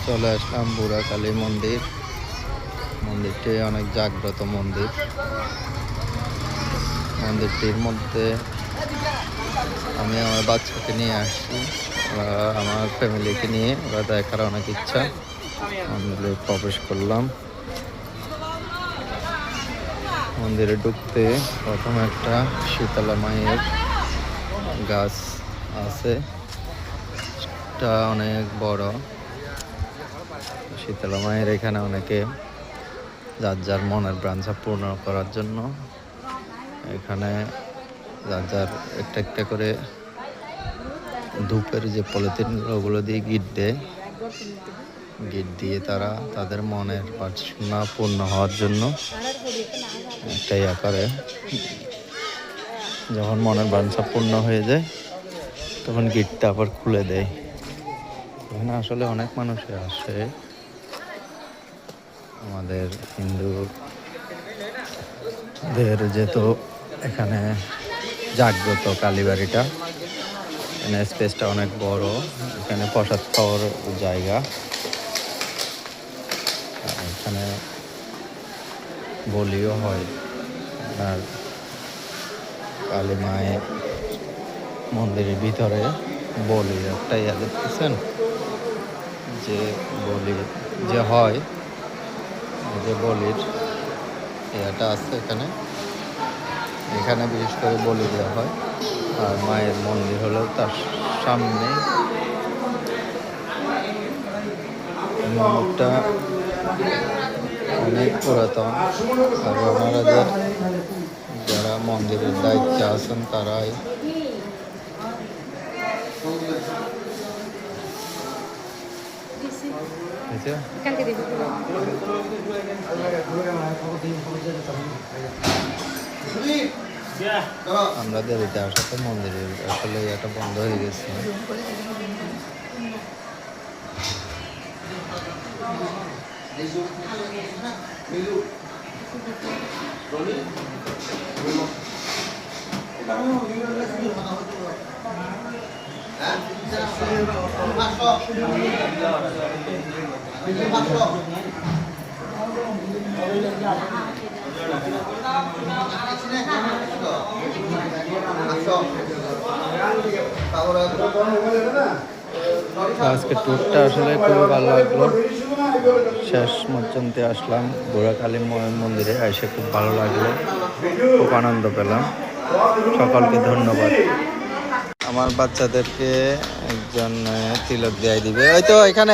চলে আসলাম বুড়া কালী মন্দির। মন্দিরটি অনেক জাগ্রত মন্দির। মন্দিরটির মধ্যে আমি আমার বাচ্চাকে নিয়ে আসছি, আমার ফ্যামিলিকে নিয়ে, ওরা দেখার অনেক ইচ্ছা। মন্দিরে প্রবেশ করলাম। মন্দিরে ঢুকতে প্রথম একটা শীতলা মায়ের গাছ আছে, এটা অনেক বড়। শীতলা মায়ের এখানে অনেকে যার যার মনের বাঞ্ছা পূর্ণ করার জন্য এখানে যার যার একটা একটা করে ধূপের যে পলিথিন ওগুলো দিয়ে গিট দেয়। গিট দিয়ে তারা তাদের মনের বাসনা পূর্ণ হওয়ার জন্য একটা ইয়া করে। যখন মনের বাঞ্ছা পূর্ণ হয়ে যায় তখন গিটটা আবার খুলে দেয়। এখানে আসলে অনেক মানুষই আসে। আমাদের হিন্দুদের যেহেতু এখানে জাগ্রত কালীবাড়িটা, এখানে স্পেসটা অনেক বড়, এখানে প্রসাদ খাওয়ার জায়গা। এখানে বলিও হয়। আর কালী মায়ের মন্দিরের ভিতরে বলির একটা ইয়া দেখতেছেন, যে বলি যে হয়, যে বলির ইয়াটা আছে এখানে। এখানে বিশেষ করে বলি দেওয়া হয়। আর মায়ের মন্দির হলো তার সামনে। মন্দিরটা অনেক পুরাতন, আর ওনারা যারা মন্দিরের দায়িত্বে আছেন তারাই আমরা দেরিতে আসাতে মন্দিরের আসলে এটা বন্ধ হয়ে গেছে। আজকে ট্যুরটা আসলে খুবই ভালো লাগলো। শেষ পর্যন্ত আসলাম বুড়া কালী মন্দিরে, এসে খুব ভালো লাগলো, খুব আনন্দ পেলাম। সকলকে ধন্যবাদ। আমার বাচ্চাদেরকে একজন তিলক দিয়ে দিবে, ওই তো এখানে।